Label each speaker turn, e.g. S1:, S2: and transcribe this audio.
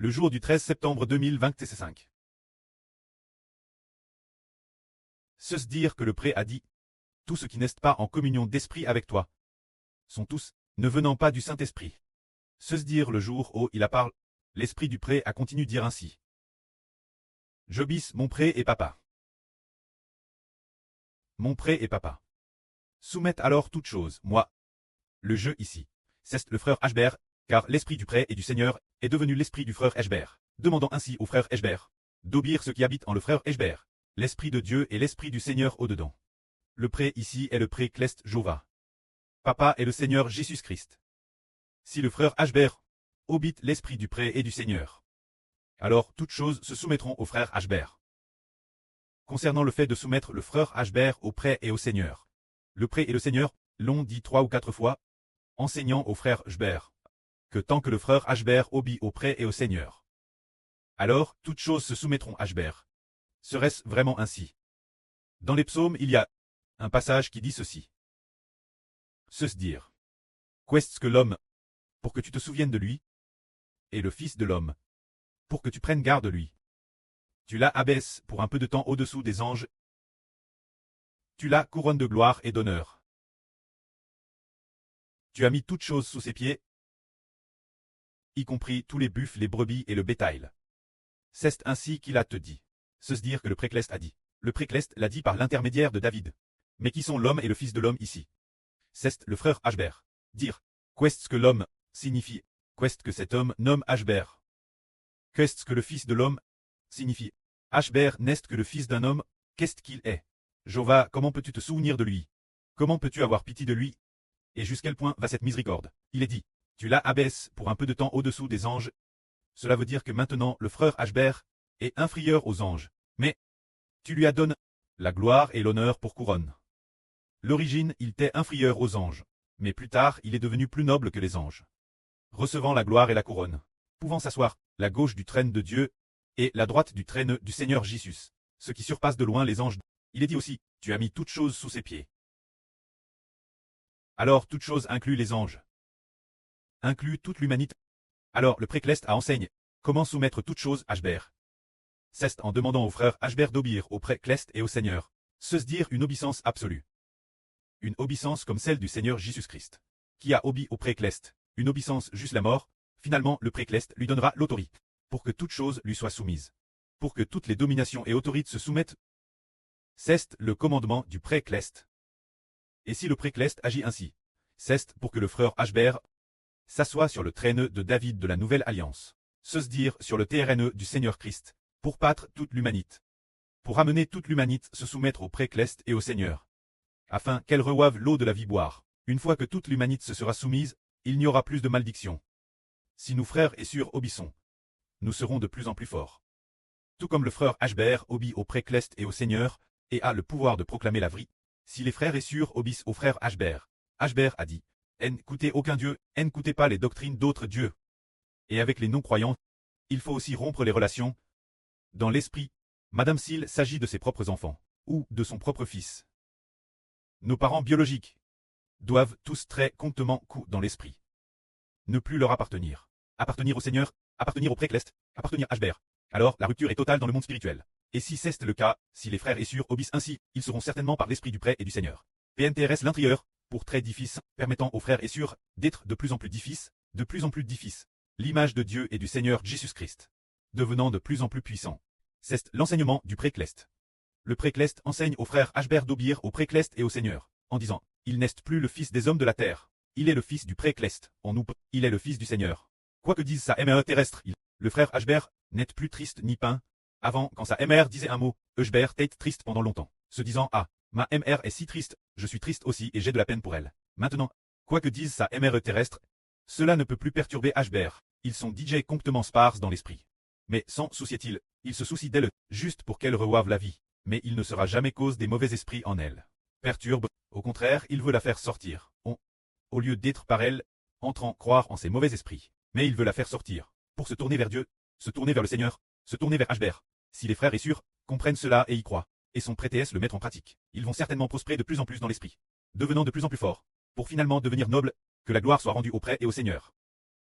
S1: Le jour du 13 septembre 2025. Se dire que le pré a dit, tous ceux qui n'est pas en communion d'esprit avec toi sont tous, ne venant pas du Saint-Esprit. Se dire le jour où il a parlé, l'esprit du pré a continué dire ainsi. J'obis mon pré et papa. Mon pré et papa. Soumettent alors toute chose, moi. Le jeu ici. C'est le frère Ashbert, car l'esprit du pré et du Seigneur est devenu l'esprit du frère Ashbert, demandant ainsi au frère Ashbert d'obéir ce qui habite en le frère Ashbert, l'esprit de Dieu et l'esprit du Seigneur au-dedans. Le pré ici est le pré Clest Jova. Papa est le Seigneur Jésus-Christ. Si le frère Ashbert obite l'esprit du pré et du Seigneur, alors toutes choses se soumettront au frère Ashbert. Concernant le fait de soumettre le frère Ashbert au pré et au Seigneur, le pré et le Seigneur l'ont dit 3 ou 4 fois, enseignant au frère Ashbert que tant que le frère Ashbert obéit au pré et au Seigneur, alors toutes choses se soumettront à Ashbert. Serait-ce vraiment ainsi? Dans les psaumes, il y a un passage qui dit ceci. Se dire. Qu'est-ce que l'homme, pour que tu te souviennes de lui, et le Fils de l'homme, pour que tu prennes garde de lui. Tu la abaisses pour un peu de temps au-dessous des anges. Tu la couronnes de gloire et d'honneur. Tu as mis toutes choses sous ses pieds, y compris tous les buffles, les brebis et le bétail. C'est ainsi qu'il a te dit. Se dire que le précleste a dit. Le précleste l'a dit par l'intermédiaire de David. Mais qui sont l'homme et le fils de l'homme ici? C'est le frère Ashbert. Dire. Qu'est-ce que l'homme signifie? Qu'est-ce que cet homme nomme Ashbert? Qu'est-ce que le fils de l'homme signifie? Ashbert n'est que le fils d'un homme. Qu'est-ce qu'il est? Jova, comment peux-tu te souvenir de lui? Comment peux-tu avoir pitié de lui? Et jusqu'à quel point va cette miséricorde? Il est dit. Tu la abaisses pour un peu de temps au-dessous des anges. Cela veut dire que maintenant le frère Ashbert est inférieur aux anges. Mais tu lui as donné la gloire et l'honneur pour couronne. L'origine, il t'est inférieur aux anges, mais plus tard, il est devenu plus noble que les anges. Recevant la gloire et la couronne, pouvant s'asseoir, la gauche du trône de Dieu, et la droite du trône du Seigneur Jésus, ce qui surpasse de loin les anges. Il est dit aussi, tu as mis toutes choses sous ses pieds. Alors toute chose inclut les anges. Inclut toute l'humanité. Alors le précleste a enseigne, comment soumettre toutes choses à Ashbert. C'est en demandant au frère Ashbert d'obéir au précleste et au Seigneur, se dire une obéissance absolue. Une obéissance comme celle du Seigneur Jésus-Christ, qui a obéi au précleste, une obéissance juste la mort, finalement le précleste lui donnera l'autorité, pour que toute chose lui soit soumise, pour que toutes les dominations et autorités se soumettent. C'est le commandement du précleste. Et si le précleste agit ainsi, c'est pour que le frère Ashbert s'assoie sur le trône de David de la Nouvelle Alliance, se dire sur le terrain du Seigneur Christ, pour battre toute l'humanité, pour amener toute l'humanité se soumettre au précleste et au Seigneur, afin qu'elle reçoive l'eau de la vie boire. Une fois que toute l'humanité se sera soumise, il n'y aura plus de malédiction. Si nous frères et sœurs obéissons, nous serons de plus en plus forts. Tout comme le frère Ashbert obéit au précleste et au Seigneur, et a le pouvoir de proclamer la vie, si les frères et sœurs obéissent au frère Ashbert, Ashbert a dit, n'écoutez aucun Dieu, n'écoutez pas les doctrines d'autres dieux. Et avec les non-croyants, il faut aussi rompre les relations. Dans l'esprit, Madame s'il s'agit de ses propres enfants, ou de son propre fils. Nos parents biologiques doivent tous très comptement dans l'esprit. Ne plus leur appartenir. Appartenir au Seigneur, appartenir au précleste, appartenir à Ashbert. Alors la rupture est totale dans le monde spirituel. Et si c'est le cas, si les frères et sœurs obéissent ainsi, ils seront certainement par l'esprit du pré et du Seigneur. PNTRS l'intérieur, pour très difficile, permettant aux frères et sœurs d'être de plus en plus difficiles, de plus en plus difficiles. L'image de Dieu et du Seigneur Jésus-Christ, devenant de plus en plus puissant. C'est l'enseignement du précleste. Le précleste enseigne aux frères Ashbert d'obéir au précleste et au Seigneur, en disant, il n'est plus le fils des hommes de la terre, il est le fils du précleste, en nous, il est le fils du Seigneur. Quoi que dise sa mère terrestre, le frère Ashbert n'est plus triste ni peint. Avant, quand sa mère disait un mot, Ashbert était triste pendant longtemps, se disant, ah, ma mère est si triste, je suis triste aussi et j'ai de la peine pour elle. Maintenant, quoi que dise sa mère terrestre, cela ne peut plus perturber Ashbert, ils sont DJ comptement sparses dans l'esprit. Mais sans soucier-il, il se soucie d'elle, juste pour qu'elle reçoive la vie, mais il ne sera jamais cause des mauvais esprits en elle. Perturbe, au contraire, il veut la faire sortir. Au lieu d'être par elle, entrant croire en ses mauvais esprits, mais il veut la faire sortir, pour se tourner vers Dieu, se tourner vers le Seigneur, se tourner vers Ashbert. Si les frères et sœurs comprennent cela et y croient, et sont prêts à le mettre en pratique, ils vont certainement prospérer de plus en plus dans l'esprit, devenant de plus en plus forts, pour finalement devenir nobles, que la gloire soit rendue au pré et au Seigneur.